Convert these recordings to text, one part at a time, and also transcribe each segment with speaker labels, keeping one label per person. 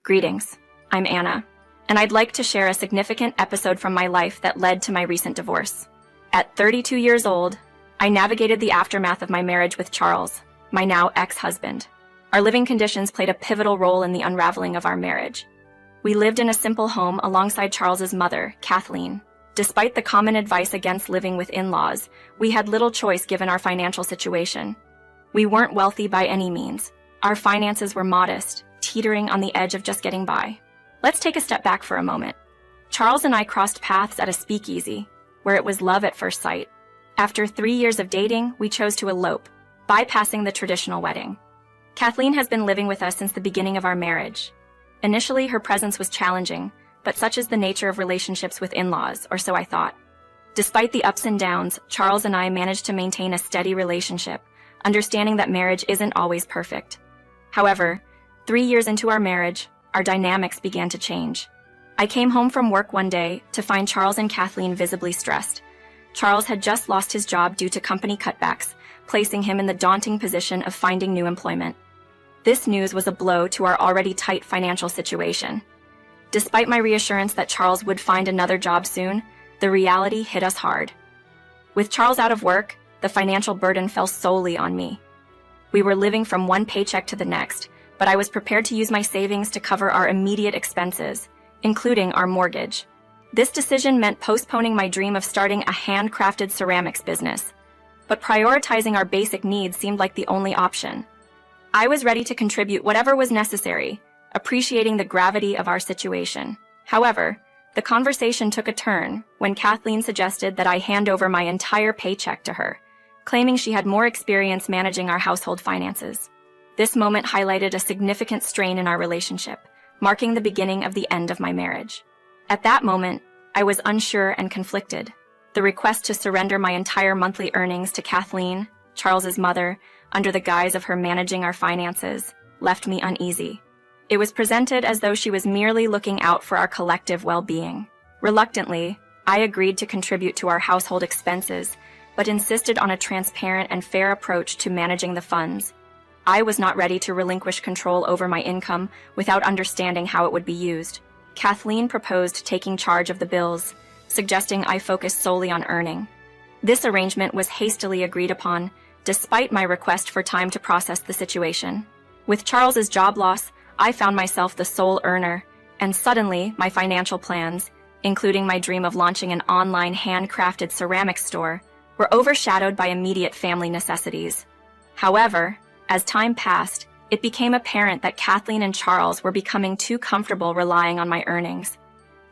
Speaker 1: Greetings, I'm Anna, and I'd like to share a significant episode from my life that led to my recent divorce. At 32 years old, I navigated the aftermath of my marriage with Charles, my now ex-husband. Our living conditions played a pivotal role in the unraveling of our marriage. We lived in a simple home alongside Charles's mother, Kathleen. Despite the common advice against living with in-laws, we had little choice given our financial situation. We weren't wealthy by any means. Our finances were modest, teetering on the edge of just getting by. Let's take a step back for a moment. Charles and I crossed paths at a speakeasy, where it was love at first sight. After 3 years of dating, we chose to elope, bypassing the traditional wedding. Kathleen has been living with us since the beginning of our marriage. Initially, her presence was challenging, but such is the nature of relationships with in-laws, or so I thought. Despite the ups and downs, Charles and I managed to maintain a steady relationship, understanding that marriage isn't always perfect. However, 3 years into our marriage, our dynamics began to change. I came home from work one day to find Charles and Kathleen visibly stressed. Charles had just lost his job due to company cutbacks, placing him in the daunting position of finding new employment. This news was a blow to our already tight financial situation. Despite my reassurance that Charles would find another job soon, the reality hit us hard. With Charles out of work, the financial burden fell solely on me. We were living from one paycheck to the next, but I was prepared to use my savings to cover our immediate expenses, including our mortgage. This decision meant postponing my dream of starting a handcrafted ceramics business, but prioritizing our basic needs seemed like the only option. I was ready to contribute whatever was necessary, appreciating the gravity of our situation. However, the conversation took a turn when Kathleen suggested that I hand over my entire paycheck to her, claiming she had more experience managing our household finances. This moment highlighted a significant strain in our relationship, marking the beginning of the end of my marriage. At that moment, I was unsure and conflicted. The request to surrender my entire monthly earnings to Kathleen, Charles's mother, under the guise of her managing our finances, left me uneasy. It was presented as though she was merely looking out for our collective well-being. Reluctantly, I agreed to contribute to our household expenses, but insisted on a transparent and fair approach to managing the funds. I was not ready to relinquish control over my income without understanding how it would be used. Kathleen proposed taking charge of the bills, suggesting I focus solely on earning. This arrangement was hastily agreed upon, despite my request for time to process the situation. With Charles's job loss, I found myself the sole earner, and suddenly my financial plans, including my dream of launching an online handcrafted ceramics store, were overshadowed by immediate family necessities. However, as time passed, it became apparent that Kathleen and Charles were becoming too comfortable relying on my earnings.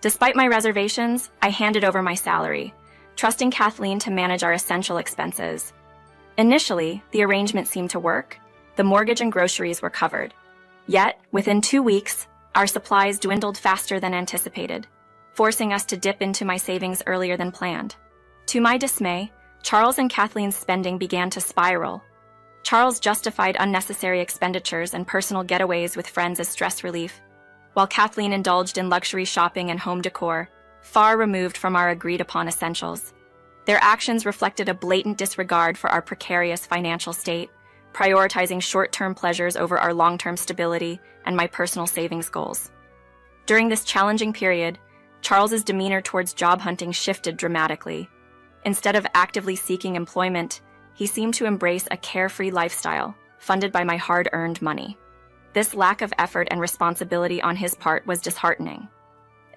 Speaker 1: Despite my reservations, I handed over my salary, trusting Kathleen to manage our essential expenses. Initially, the arrangement seemed to work. The mortgage and groceries were covered. Yet, within 2 weeks, our supplies dwindled faster than anticipated, forcing us to dip into my savings earlier than planned. To my dismay, Charles and Kathleen's spending began to spiral. Charles justified unnecessary expenditures and personal getaways with friends as stress relief, while Kathleen indulged in luxury shopping and home decor, far removed from our agreed-upon essentials. Their actions reflected a blatant disregard for our precarious financial state, prioritizing short-term pleasures over our long-term stability and my personal savings goals. During this challenging period, Charles's demeanor towards job hunting shifted dramatically. Instead of actively seeking employment, he seemed to embrace a carefree lifestyle, funded by my hard-earned money. This lack of effort and responsibility on his part was disheartening.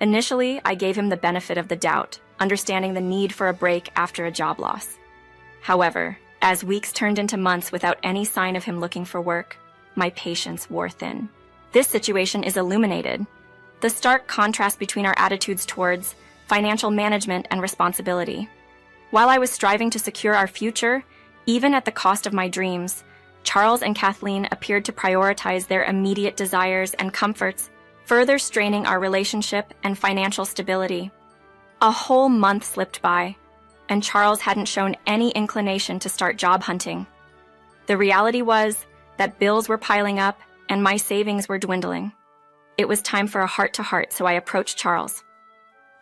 Speaker 1: Initially, I gave him the benefit of the doubt, understanding the need for a break after a job loss. However, as weeks turned into months without any sign of him looking for work, my patience wore thin. This situation is illuminated. The stark contrast between our attitudes towards financial management and responsibility. While I was striving to secure our future, even at the cost of my dreams, Charles and Kathleen appeared to prioritize their immediate desires and comforts, further straining our relationship and financial stability. A whole month slipped by, and Charles hadn't shown any inclination to start job hunting. The reality was that bills were piling up and my savings were dwindling. It was time for a heart-to-heart, so I approached Charles.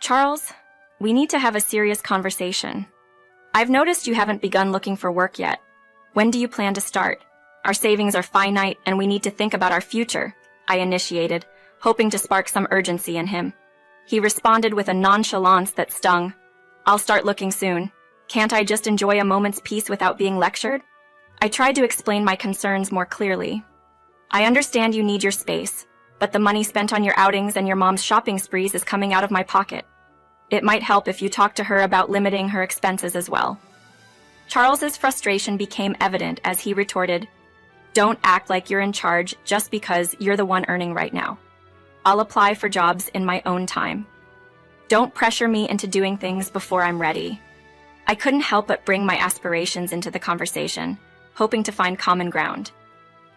Speaker 1: "Charles, we need to have a serious conversation. I've noticed you haven't begun looking for work yet. When do you plan to start? Our savings are finite and we need to think about our future," I initiated, hoping to spark some urgency in him. He responded with a nonchalance that stung. "I'll start looking soon. Can't I just enjoy a moment's peace without being lectured?" I tried to explain my concerns more clearly. "I understand you need your space, but the money spent on your outings and your mom's shopping sprees is coming out of my pocket. It might help if you talk to her about limiting her expenses as well." Charles's frustration became evident as he retorted, "Don't act like you're in charge just because you're the one earning right now. I'll apply for jobs in my own time. Don't pressure me into doing things before I'm ready." I couldn't help but bring my aspirations into the conversation, hoping to find common ground.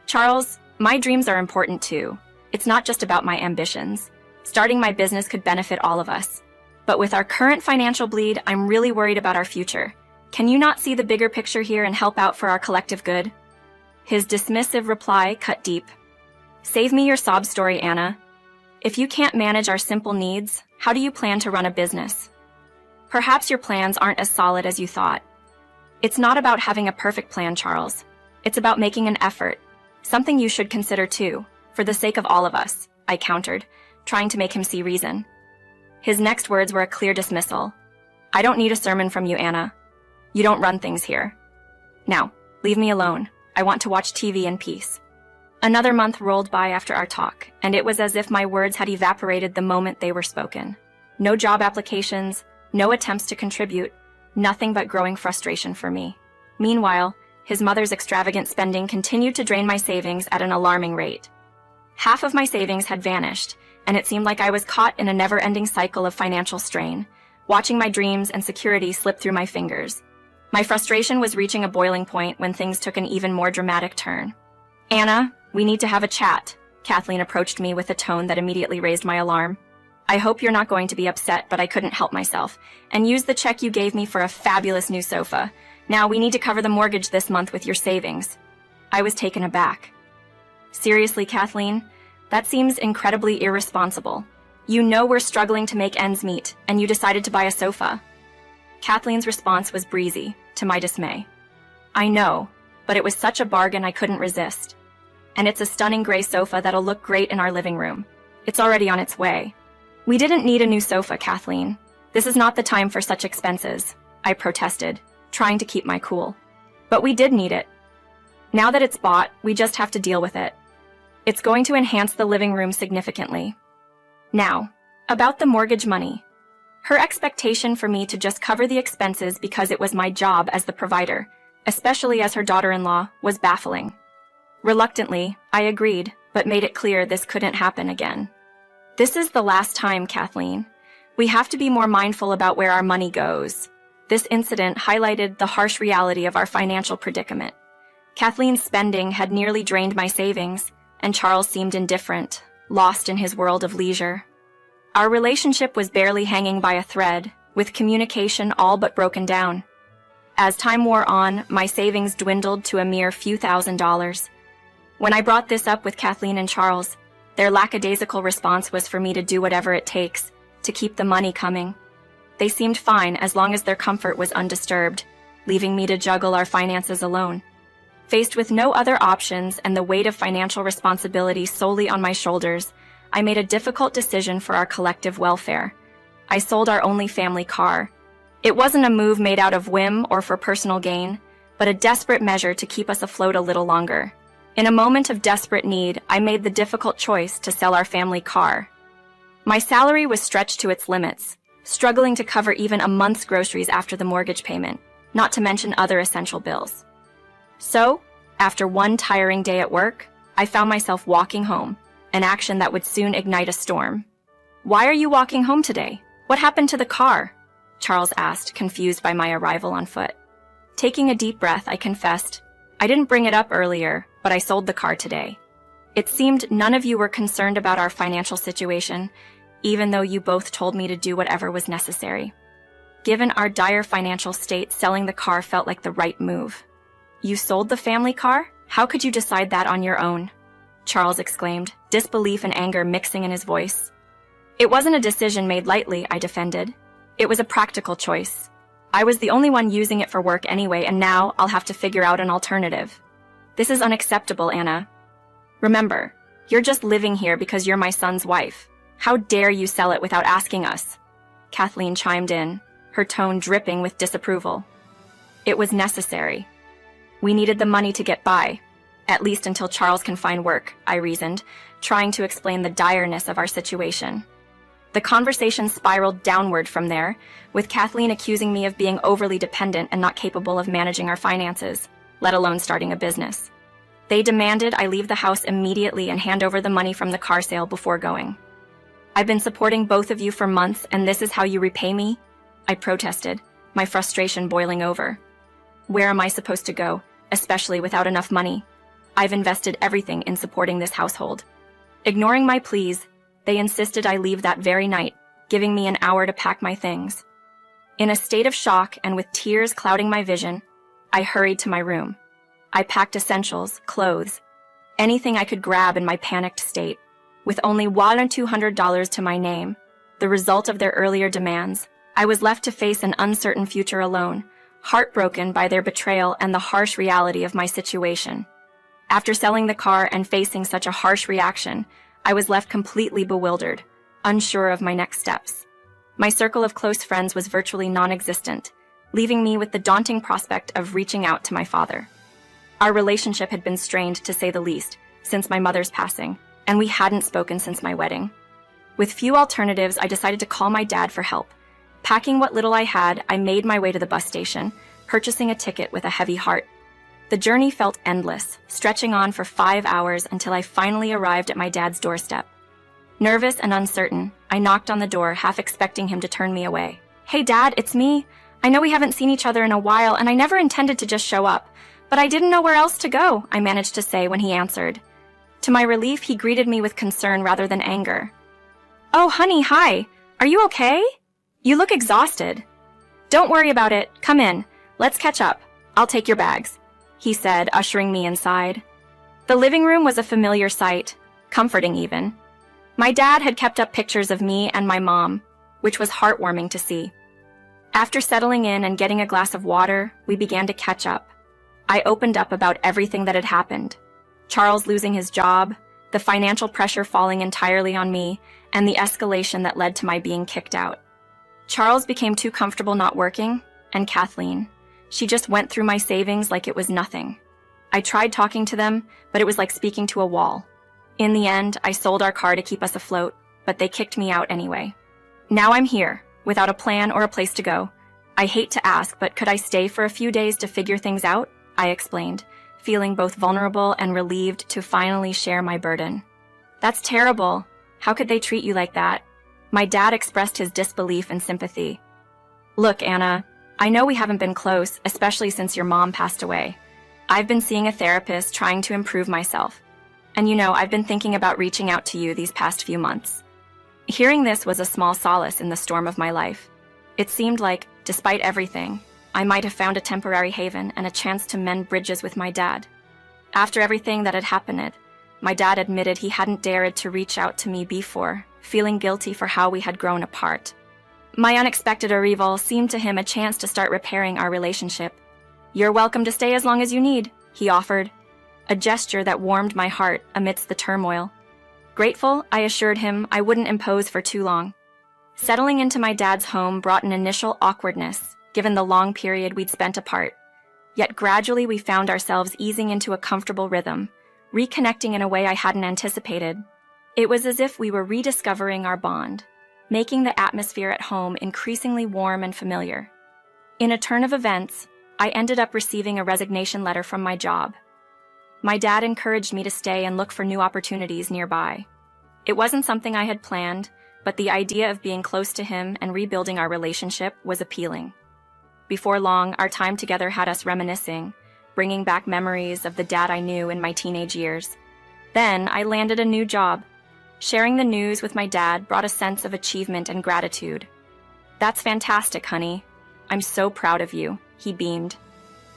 Speaker 1: "Charles, my dreams are important too. It's not just about my ambitions. Starting my business could benefit all of us. But with our current financial bleed, I'm really worried about our future. Can you not see the bigger picture here and help out for our collective good?" His dismissive reply cut deep. "Save me your sob story, Anna. If you can't manage our simple needs, how do you plan to run a business? Perhaps your plans aren't as solid as you thought." "It's not about having a perfect plan, Charles. It's about making an effort. Something you should consider too, for the sake of all of us," I countered, trying to make him see reason. His next words were a clear dismissal. "I don't need a sermon from you, Anna. You don't run things here. Now, leave me alone. I want to watch TV in peace." Another month rolled by after our talk, and it was as if my words had evaporated the moment they were spoken. No job applications, no attempts to contribute, nothing but growing frustration for me. Meanwhile, his mother's extravagant spending continued to drain my savings at an alarming rate. Half of my savings had vanished, and it seemed like I was caught in a never-ending cycle of financial strain, watching my dreams and security slip through my fingers. My frustration was reaching a boiling point when things took an even more dramatic turn. "Anna, we need to have a chat," Kathleen approached me with a tone that immediately raised my alarm. "I hope you're not going to be upset, but I couldn't help myself, and use the check you gave me for a fabulous new sofa. Now we need to cover the mortgage this month with your savings." I was taken aback. "Seriously, Kathleen? That seems incredibly irresponsible. You know we're struggling to make ends meet, and you decided to buy a sofa." Kathleen's response was breezy, to my dismay. "I know, but it was such a bargain I couldn't resist. And it's a stunning gray sofa that'll look great in our living room. It's already on its way." "We didn't need a new sofa, Kathleen. This is not the time for such expenses," I protested, trying to keep my cool. "But we did need it. Now that it's bought, we just have to deal with it. It's going to enhance the living room significantly." Now, about the mortgage money. Her expectation for me to just cover the expenses because it was my job as the provider, especially as her daughter-in-law, was baffling. Reluctantly, I agreed, but made it clear this couldn't happen again. "This is the last time, Kathleen. We have to be more mindful about where our money goes." This incident highlighted the harsh reality of our financial predicament. Kathleen's spending had nearly drained my savings, and Charles seemed indifferent, lost in his world of leisure. Our relationship was barely hanging by a thread, with communication all but broken down. As time wore on, my savings dwindled to a mere few $1,000s. When I brought this up with Kathleen and Charles, their lackadaisical response was for me to do whatever it takes to keep the money coming. They seemed fine as long as their comfort was undisturbed, leaving me to juggle our finances alone. Faced with no other options and the weight of financial responsibility solely on my shoulders, I made a difficult decision for our collective welfare. I sold our only family car. It wasn't a move made out of whim or for personal gain, but a desperate measure to keep us afloat a little longer. In a moment of desperate need, I made the difficult choice to sell our family car. My salary was stretched to its limits, struggling to cover even a month's groceries after the mortgage payment, not to mention other essential bills. So, after one tiring day at work, I found myself walking home, an action that would soon ignite a storm. "Why are you walking home today? What happened to the car?" Charles asked, confused by my arrival on foot. Taking a deep breath, I confessed, "I didn't bring it up earlier, but I sold the car today. It seemed none of you were concerned about our financial situation, even though you both told me to do whatever was necessary. Given our dire financial state, selling the car felt like the right move." "You sold the family car? How could you decide that on your own?" Charles exclaimed, disbelief and anger mixing in his voice. "It wasn't a decision made lightly," I defended. "It was a practical choice. I was the only one using it for work anyway, and now I'll have to figure out an alternative. This is unacceptable, Anna. Remember, You're just living here because you're my son's wife. How dare you sell it without asking us? Kathleen chimed in, her tone dripping with disapproval. It was necessary. We needed the money to get by, at least until Charles can find work, I reasoned, trying to explain the direness of our situation. The conversation spiraled downward from there, with Kathleen accusing me of being overly dependent and not capable of managing our finances, let alone starting a business. They demanded I leave the house immediately and hand over the money from the car sale before going. I've been supporting both of you for months, and this is how you repay me? I protested, my frustration boiling over. Where am I supposed to go, especially without enough money? I've invested everything in supporting this household. Ignoring my pleas, they insisted I leave that very night, giving me an hour to pack my things. In a state of shock and with tears clouding my vision, I hurried to my room. I packed essentials, clothes, anything I could grab in my panicked state. With only $1,200 to my name, the result of their earlier demands, I was left to face an uncertain future alone, heartbroken by their betrayal and the harsh reality of my situation. After selling the car and facing such a harsh reaction, I was left completely bewildered, unsure of my next steps. My circle of close friends was virtually non-existent, leaving me with the daunting prospect of reaching out to my father. Our relationship had been strained, to say the least, since my mother's passing, and we hadn't spoken since my wedding. With few alternatives, I decided to call my dad for help. Packing what little I had, I made my way to the bus station, purchasing a ticket with a heavy heart. The journey felt endless, stretching on for 5 hours until I finally arrived at my dad's doorstep. Nervous and uncertain, I knocked on the door, half expecting him to turn me away. "Hey Dad, it's me. I know we haven't seen each other in a while, and I never intended to just show up, but I didn't know where else to go," I managed to say when he answered. To my relief, he greeted me with concern rather than anger. "Oh, honey, hi. Are you okay? You look exhausted." "Don't worry about it. Come in. Let's catch up. I'll take your bags," he said, ushering me inside. The living room was a familiar sight, comforting even. My dad had kept up pictures of me and my mom, which was heartwarming to see. After settling in and getting a glass of water, we began to catch up. I opened up about everything that had happened. Charles losing his job, the financial pressure falling entirely on me, and the escalation that led to my being kicked out. Charles became too comfortable not working, and Kathleen. She just went through my savings like it was nothing. I tried talking to them, but it was like speaking to a wall. In the end, I sold our car to keep us afloat, but they kicked me out anyway. Now I'm here, without a plan or a place to go. I hate to ask, but could I stay for a few days to figure things out? I explained, feeling both vulnerable and relieved to finally share my burden. "That's terrible. How could they treat you like that?" My dad expressed his disbelief and sympathy. "Look, Anna, I know we haven't been close, especially since your mom passed away. I've been seeing a therapist trying to improve myself. And I've been thinking about reaching out to you these past few months." Hearing this was a small solace in the storm of my life. It seemed like, despite everything, I might have found a temporary haven and a chance to mend bridges with my dad. After everything that had happened, my dad admitted he hadn't dared to reach out to me before, feeling guilty for how we had grown apart. My unexpected arrival seemed to him a chance to start repairing our relationship. "You're welcome to stay as long as you need," he offered, a gesture that warmed my heart amidst the turmoil. Grateful, I assured him I wouldn't impose for too long. Settling into my dad's home brought an initial awkwardness, given the long period we'd spent apart. Yet gradually we found ourselves easing into a comfortable rhythm, reconnecting in a way I hadn't anticipated. It was as if we were rediscovering our bond, making the atmosphere at home increasingly warm and familiar. In a turn of events, I ended up receiving a resignation letter from my job. My dad encouraged me to stay and look for new opportunities nearby. It wasn't something I had planned, but the idea of being close to him and rebuilding our relationship was appealing. Before long, our time together had us reminiscing, bringing back memories of the dad I knew in my teenage years. Then I landed a new job. Sharing the news with my dad brought a sense of achievement and gratitude. "That's fantastic, honey. I'm so proud of you," he beamed.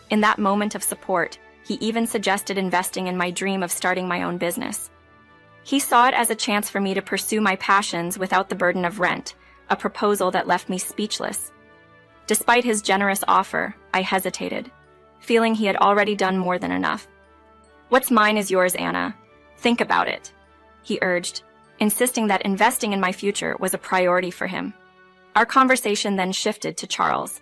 Speaker 1: In that moment of support, he even suggested investing in my dream of starting my own business. He saw it as a chance for me to pursue my passions without the burden of rent, a proposal that left me speechless. Despite his generous offer, I hesitated, feeling he had already done more than enough. "What's mine is yours, Anna. Think about it." he urged, insisting that investing in my future was a priority for him. Our conversation then shifted to Charles.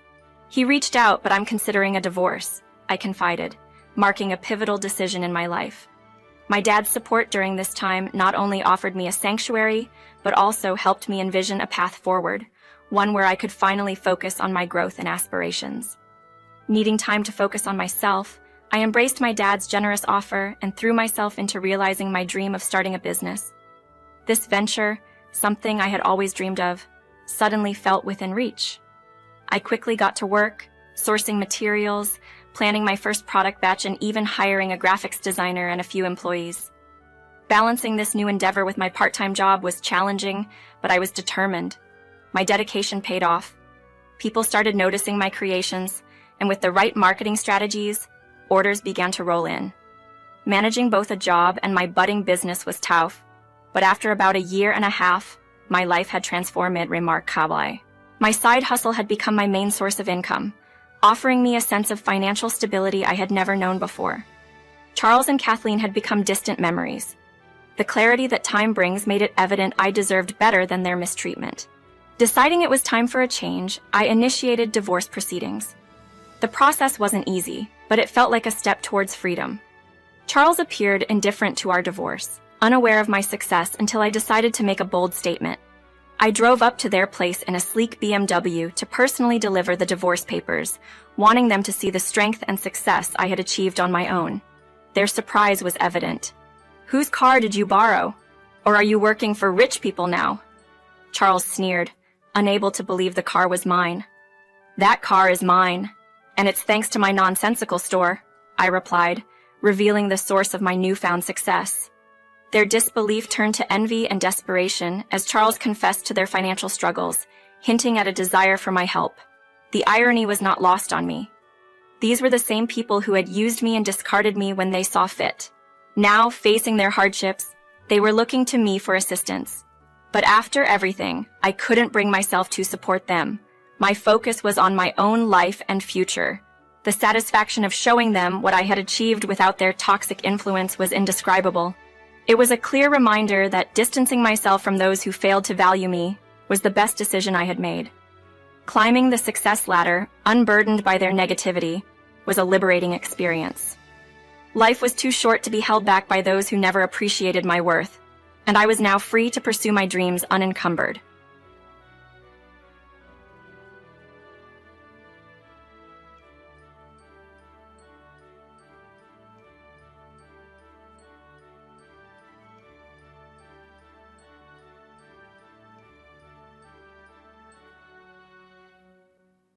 Speaker 1: He reached out, but I'm considering a divorce, I confided, marking a pivotal decision in my life. My dad's support during this time not only offered me a sanctuary, but also helped me envision a path forward, one where I could finally focus on my growth and aspirations. Needing time to focus on myself, I embraced my dad's generous offer and threw myself into realizing my dream of starting a business. This venture, something I had always dreamed of, suddenly felt within reach. I quickly got to work, sourcing materials, planning my first product batch, and even hiring a graphics designer and a few employees. Balancing this new endeavor with my part-time job was challenging, but I was determined. My dedication paid off. People started noticing my creations, and with the right marketing strategies, orders began to roll in. Managing both a job and my budding business was tough, but after about a year and a half, my life had transformed remarkably. My side hustle had become my main source of income, offering me a sense of financial stability I had never known before. Charles and Kathleen had become distant memories. The clarity that time brings made it evident I deserved better than their mistreatment. Deciding it was time for a change, I initiated divorce proceedings. The process wasn't easy, but it felt like a step towards freedom. Charles appeared indifferent to our divorce, unaware of my success until I decided to make a bold statement. I drove up to their place in a sleek BMW to personally deliver the divorce papers, wanting them to see the strength and success I had achieved on my own. Their surprise was evident. "Whose car did you borrow? Or are you working for rich people now?" Charles sneered, unable to believe the car was mine. "That car is mine, and it's thanks to my nonsensical store," I replied, revealing the source of my newfound success. Their disbelief turned to envy and desperation as Charles confessed to their financial struggles, hinting at a desire for my help. The irony was not lost on me. These were the same people who had used me and discarded me when they saw fit. Now, facing their hardships, they were looking to me for assistance. But after everything, I couldn't bring myself to support them. My focus was on my own life and future. The satisfaction of showing them what I had achieved without their toxic influence was indescribable. It was a clear reminder that distancing myself from those who failed to value me was the best decision I had made. Climbing the success ladder, unburdened by their negativity, was a liberating experience. Life was too short to be held back by those who never appreciated my worth, and I was now free to pursue my dreams unencumbered.